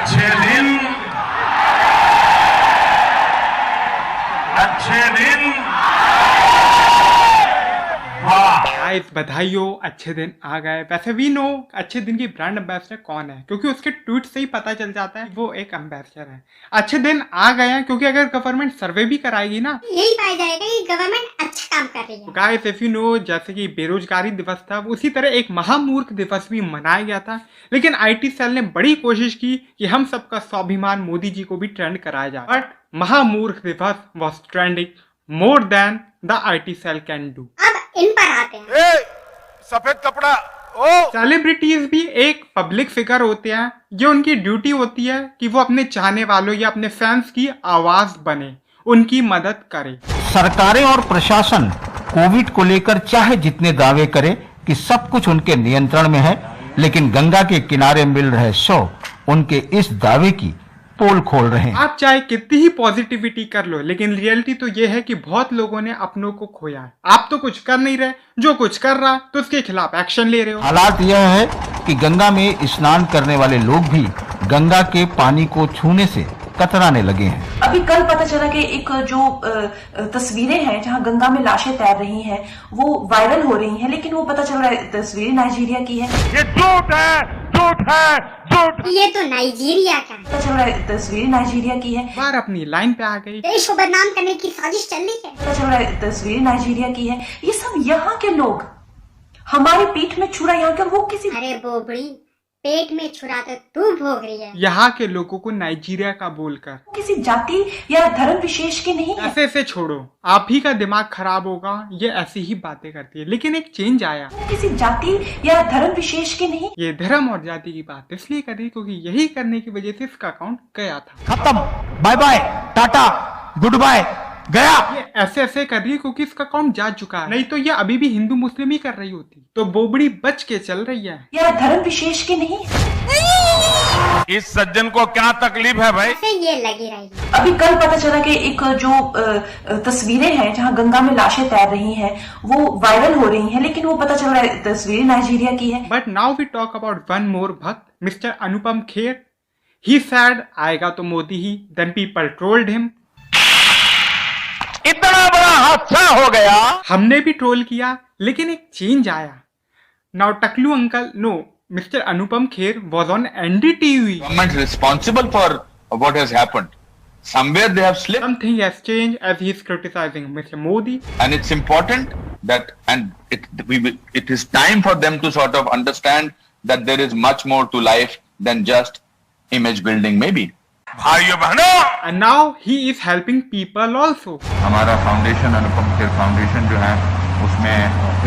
अच्छे दिन गाइस बधाई हो, अच्छे दिन आ गए। वैसे भी नो अच्छे दिन की ब्रांड एम्बेसडर कौन है, क्योंकि उसके ट्वीट से ही पता चल जाता है वो एक एम्बेसडर है। अच्छे दिन आ गए हैं क्योंकि अगर गवर्नमेंट सर्वे भी कराएगी ना, यही पाया जाएगा कि गवर्नमेंट अच्छा काम कर रही है। गाइस इफ यू नो, जैसे कि बेरोजगारी दिवस था, उसी तरह एक महामूर्ख दिवस भी मनाया गया था। लेकिन आईटी सेल ने बड़ी कोशिश की कि हम सबका स्वाभिमान मोदी जी को भी ट्रेंड कराया जाए, बट महामूर्ख दिवस was trending more than the IT cell can do. अब इन पर आते हैं। सफेद कपड़ा सेलिब्रिटीज भी एक पब्लिक फिगर होते हैं, जो उनकी ड्यूटी होती है कि वो अपने चाहने वालों या अपने फैंस की आवाज बने, उनकी मदद करे। सरकारें और प्रशासन कोविड को लेकर चाहे जितने दावे करे कि सब कुछ उनके नियंत्रण में है, लेकिन गंगा के किनारे मिल रहे शव उनके इस दावे की पोल खोल रहे हैं। आप चाहे कितनी ही पॉजिटिविटी कर लो, लेकिन रियलिटी तो ये है कि बहुत लोगों ने अपनों को खोया है। आप तो कुछ कर नहीं रहे, जो कुछ कर रहा तो उसके खिलाफ एक्शन ले रहे हो। हालात यह है कि गंगा में स्नान करने वाले लोग भी गंगा के पानी को छूने से कतराने लगे हैं। अभी कल पता चला कि एक जो तस्वीरें हैं जहां गंगा में लाशें तैर रही हैं वो वायरल हो रही हैं, लेकिन वो पता चल रहा है तस्वीरें नाइजीरिया की है। ये झूठ है, झूठ है, झूठ। ये तो नाइजीरिया का है। पता चल रहा है तस्वीरें नाइजीरिया की है। बार अपनी लाइन पे आ गई। देश को बदनाम करने की साजिश चल रही है। पता चल रहा है तस्वीरें नाइजीरिया की है। ये सब यहाँ के लोग हमारी पीठ में छुरा यहाँ के, वो किसी अरे बोबड़ी, पेट में छुरा तो तू भोग रही है। यहाँ के लोगों को नाइजीरिया का बोलकर किसी जाति या धर्म विशेष के नहीं है। ऐसे छोड़ो, आप ही का दिमाग खराब होगा, ये ऐसी ही बातें करती है। लेकिन एक चेंज आया। किसी जाति या धर्म विशेष के नहीं। ये धर्म और जाति की बात इसलिए कर रही क्योंकि यही करने की वजह से इसका अकाउंट गया था। खत्म, bye bye, tata, goodbye, गया। ये ऐसे कर रही है क्योंकि इसका अकाउंट जा चुका है, नहीं तो ये अभी भी हिंदू मुस्लिम ही कर रही होती। तो बोबड़ी बच के चल रही है। या धर्म विशेष के नहीं। इस सज्जन को क्या तकलीफ है भाई? ऐसे ये लगी रहेगी। अभी कल पता चला कि एक जो तस्वीरें हैं जहां गंगा में लाशें तैर रही हैं वो वायरल हो रही हैं, लेकिन वो पता चल रहा है तस्वीरें नाइजीरिया की है। But now we talk about one more bhakt, Mister Anupam Kher. He said आएगा तो मोदी ही, देन पीपल ट्रोल्ड हिम। इतना बड़ा हादसा हो गया। हमने भी ट्रोल किया, लेकिन एक चेंज आया। नाउ टकलू uncle, no, mister Anupam Kher was on NDTV. Government responsible for what has happened. Somewhere they have slipped. Something has changed as he is criticizing Mr. Modi. And it's important that, and it is time for them to sort of understand that there is much more to life than just image building maybe. भाइयों बहनों, And now he is helping people also. हमारा foundation Anupam Kher foundation जो है उसमें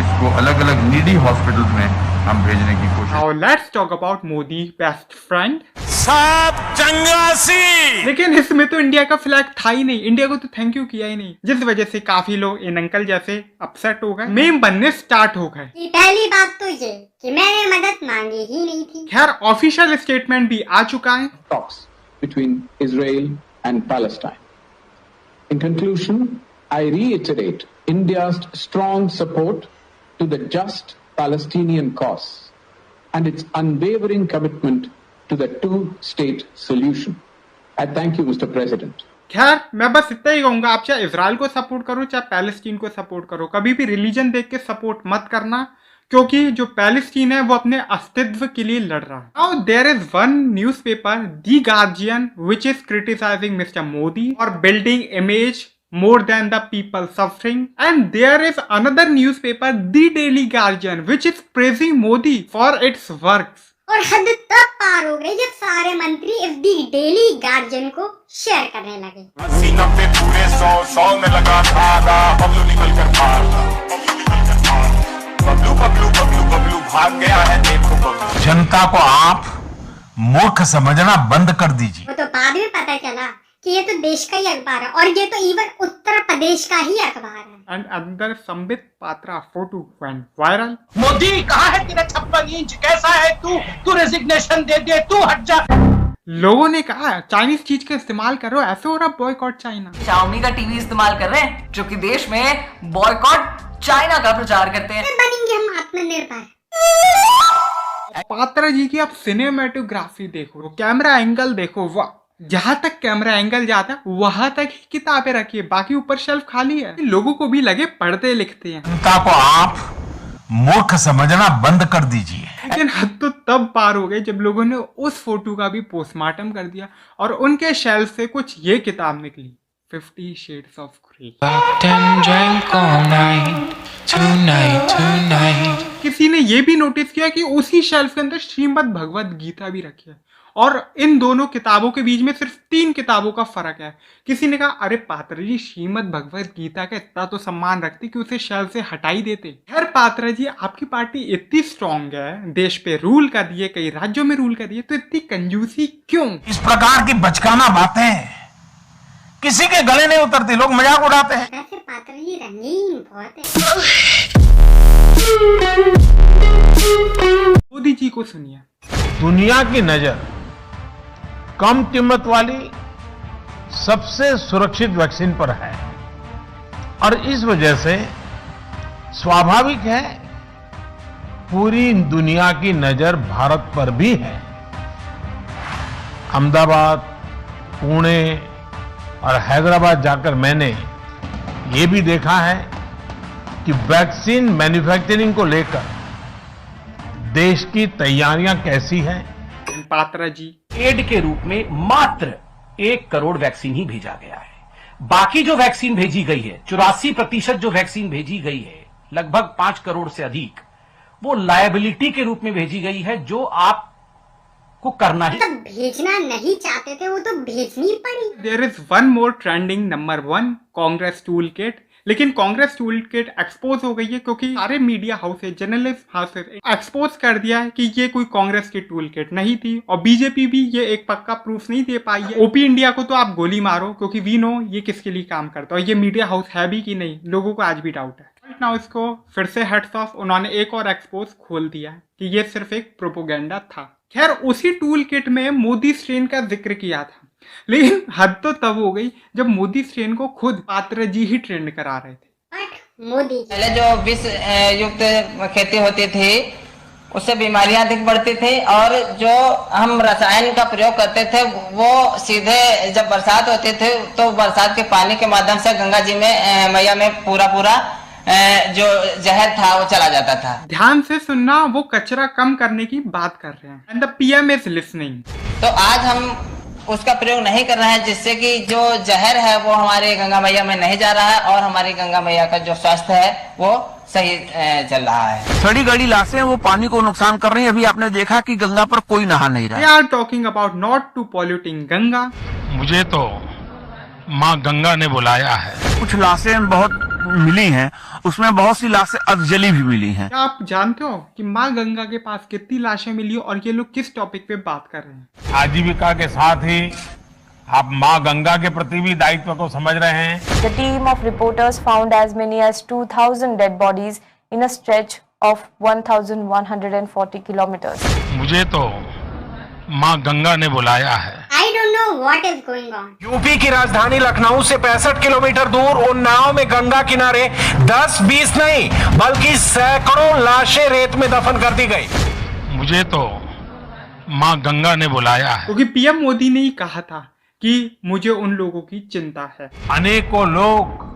इसको अलग अलग needy hospitals में हम भेजने की कोशिश। Now let's talk about Modi best friend. साहब चंगासी। लेकिन इसमें तो इंडिया का फ्लैग था ही नहीं, इंडिया को तो थैंक यू किया ही नहीं, जिस वजह से काफी लोग इन अंकल जैसे अपसेट हो गए, मेम बनने स्टार्ट हो गए। कि पहली बात तो ये कि मैंने मदद मांगी ही नहीं थी। खैर ऑफिशियल स्टेटमेंट भी आ चुका है। Talks between Israel and Palestine. In conclusion, I reiterate India's strong support to the just Palestinian cause and its unwavering commitment to the two-state solution. I thank you, Mr. President. खैर मैं बस इतना ही कहूंगा, आप चाहे इसराइल को support करो चाहे पैलेस्टीन को सपोर्ट करो, कभी भी रिलीजन देख के सपोर्ट मत करना, क्योंकि जो पैलेस्टीन है वो अपने अस्तित्व के लिए लड़ रहा है। Now there is one newspaper, the Guardian, which is criticising mister Modi और building image more than the people suffering, and there is another newspaper, the Daily Guardian, which is praising Modi for its works. और हद तब पार हो गई जब सारे मंत्री इस दी डेली गार्जियन को शेयर करने लगे। 80-90 पूरे 100 में लगा था, बबलू निकल कर बबलू भाग गया है, देखो बबलू। जनता को आप मूर्ख समझना बंद कर दीजिए। वो तो बाद में पता चला कि ये तो देश का ही अखबार है, और ये तो इवन उत्तर प्रदेश का ही अखबार है। And अंदर Sambit Patra photo went viral. Modi कहाँ है तेरा 56 इंच, कैसा है तू रेजिग्नेशन दे दे, तू हट जा। लोगों ने कहा चाइनीज चीज का इस्तेमाल करो, ऐसे हो रहा बॉयकॉट चाइना। शाओमी का टीवी इस्तेमाल कर रहे हैं जो कि देश में बॉयकॉट चाइना का प्रचार करते हैं। बनेंगे हम आत्मनिर्भर। पात्रा जी की आप सिनेमेटोग्राफी देखो, कैमरा एंगल देखो, वाह, जहां तक कैमरा एंगल जाता है वहां तक ही किताबें रखी है, बाकी ऊपर शेल्फ खाली है। लोगों को भी लगे पढ़ते लिखते हैं। जनता को आप मूर्ख समझना बंद कर दीजिए। लेकिन हद तो तब पार हो गई जब लोगों ने उस फोटो का भी पोस्टमार्टम कर दिया और उनके शेल्फ से कुछ ये किताब निकली, 50 Shades of Grey। किसी ने ये भी नोटिस किया कि उसी शेल्फ के अंदर श्रीमद् भगवत गीता भी रखी है और इन दोनों किताबों के बीच में सिर्फ 3 किताबों का फर्क है। किसी ने कहा, अरे पात्रा जी, श्रीमद् भगवत गीता का इतना तो सम्मान रखते कि उसे शेल्फ से हटा ही देते। खैर पात्रा जी, आपकी पार्टी इतनी स्ट्रांग है, देश पे रूल कर रही है, कई राज्यों में रूल कर रही है, तो इतनी कंजूसी क्यों? इस प्रकार की बचकाना बातें किसी के गले नहीं उतरती, लोग मजाक उड़ाते हैं। वैसे पात्रा जी रंगीन बहुत है। मोदी जी को सुनिए। दुनिया की नजर कम कीमत वाली सबसे सुरक्षित वैक्सीन पर है और इस वजह से स्वाभाविक है पूरी दुनिया की नजर भारत पर भी है। अहमदाबाद, पुणे और हैदराबाद जाकर मैंने ये भी देखा है कि वैक्सीन मैन्युफैक्चरिंग को लेकर देश की तैयारियां कैसी हैं। पात्रा जी, एड के रूप में मात्र 1 करोड़ वैक्सीन ही भेजा गया है। बाकी जो वैक्सीन भेजी गई है, 84% जो वैक्सीन भेजी गई है, लगभग 5 करोड़ से अधिक, वो लायबिलिटी के रूप में भेजी गई है, जो आपको करना है। मतलब भेजना नहीं चाहते थे, वो तो भेजनी पड़ी। There is one more trending, number 1 Congress toolkit. लेकिन कांग्रेस टूल किट एक्सपोज हो गई है क्योंकि सारे media houses, journalist houses expose कर दिया है कि ये कोई कांग्रेस की टूल किट नहीं थी और बीजेपी भी ये एक पक्का प्रूफ नहीं दे पाई है। ओपी इंडिया को तो आप गोली मारो क्योंकि वी नो ये किसके लिए काम करता है और ये मीडिया हाउस है भी कि नहीं, लोगों को आज भी डाउट है। नाउ इसको फिर से हेड्स ऑफ, उन्होंने एक और एक्सपोज खोल दिया है कि ये सिर्फ एक प्रोपोगेंडा था। खैर उसी टूल किट में मोदी स्ट्रेन का जिक्र किया था, लेकिन हद तो तब हो गई जब मोदी स्ट्रेन को खुद पात्रा जी ही ट्रेंड करा रहे थे। मोदी पहले जो विष युक्त खेती होती थी उससे बीमारियां अधिक बढ़ती थी और जो हम रसायन का प्रयोग करते थे वो सीधे जब बरसात होती थी तो बरसात के पानी के माध्यम से गंगा जी में मैया में पूरा जो जहर था वो चला जाता था। ध्यान से सुनना, वो कचरा कम करने की बात कर रहे हैं। And the PM is listening. तो आज हम उसका प्रयोग नहीं कर रहे हैं जिससे कि जो जहर है वो हमारे गंगा मैया में नहीं जा रहा है और हमारी गंगा मैया का जो स्वास्थ्य है वो सही चल रहा है। सड़ी गड़ी लाशें वो पानी को नुकसान कर रही हैं। अभी आपने देखा कि गंगा पर कोई नहा नहीं रहा। They are talking about not to polluting Ganga. मुझे तो माँ गंगा ने बुलाया है। कुछ लाशें बहुत मिली हैं, उसमें बहुत सी लाशें अधजली भी मिली हैं। क्या आप जानते हो कि माँ गंगा के पास कितनी लाशें मिली और ये लोग किस टॉपिक पे बात कर रहे हैं? आजीविका के साथ ही आप माँ गंगा के प्रति भी दायित्व को समझ रहे हैं। The team of reporters found as many as 2,000 dead bodies in a stretch of 1,140 kilometers. मुझे तो माँ गंगा ने बुलाया है। I don't know what is going on. UP की राजधानी लखनऊ से 65 किलोमीटर दूर उन्नाव में गंगा किनारे 10-20 नहीं बल्कि सैकड़ों लाशें रेत में दफन कर दी गई। मुझे तो माँ गंगा ने बुलाया है क्योंकि पीएम मोदी ने ही कहा था कि मुझे उन लोगों की चिंता है। अनेकों लोग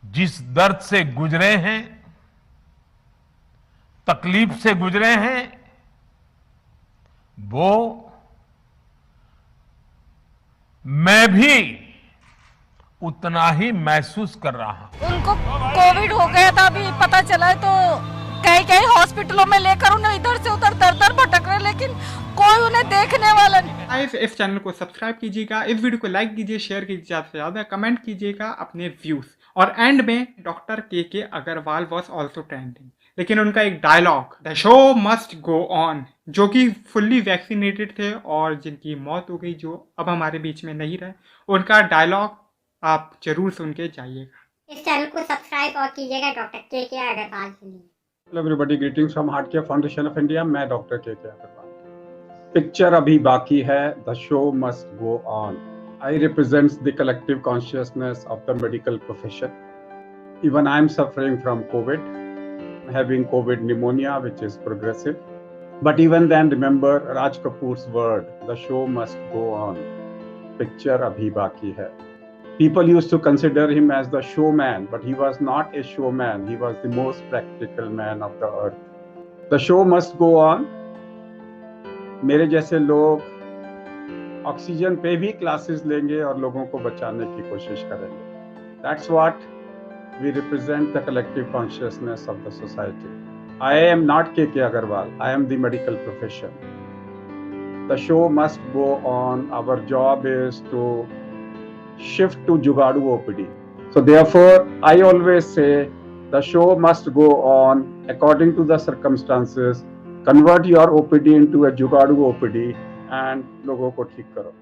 जिस दर्द से गुजरे हैं, तकलीफ से गुजरे हैं, वो मैं भी उतना ही महसूस कर रहा हूं। उनको कोविड हो गया था, अभी पता चला है तो कई हॉस्पिटलों में लेकर उन्हें इधर से उधर दर भटक रहे, लेकिन कोई उन्हें देखने वाला नहीं। इस चैनल को सब्सक्राइब कीजिएगा, इस वीडियो को लाइक कीजिए, शेयर कीजिए, ज्यादा से ज्यादा कमेंट कीजिएगा अपने व्यूज। और एंड में डॉक्टर के अग्रवाल वॉज ऑल्सो ट्रेंडिंग, लेकिन उनका एक dialogue the show must go on, जो कि फुल्ली वैक्सीनेटेड थे और जिनकी मौत हो गई, जो अब हमारे बीच में नहीं रहे, उनका डायलॉग आप जरूर सुन के जाइएगा। इस चैनल को सब्सक्राइब और कीजिएगा डॉक्टर के अग्रवाल के लिए। Hello everybody, greetings from heart care foundation of India. मैं डॉक्टर के अग्रवाल। पिक्चर अभी बाकी है, the show must go on. I represents the collective consciousness of the medical profession. Even I am suffering from Covid, having COVID pneumonia, which is progressive. But even then, remember Raj Kapoor's word, the show must go on. Picture abhi baki hai. People used to consider him as the showman, but he was not a showman. He was the most practical man of the earth. The show must go on. मेरे जैसे लोग oxygen पे भी classes लेंगे और लोगों को बचाने की कोशिश करेंगे. That's what we represent, the collective consciousness of the society. I am not KK Agarwal. I am the medical profession. The show must go on. Our job is to shift to Jugadu OPD. So therefore, I always say the show must go on according to the circumstances. Convert your OPD into a Jugadu OPD and लोगों को ठीक करो.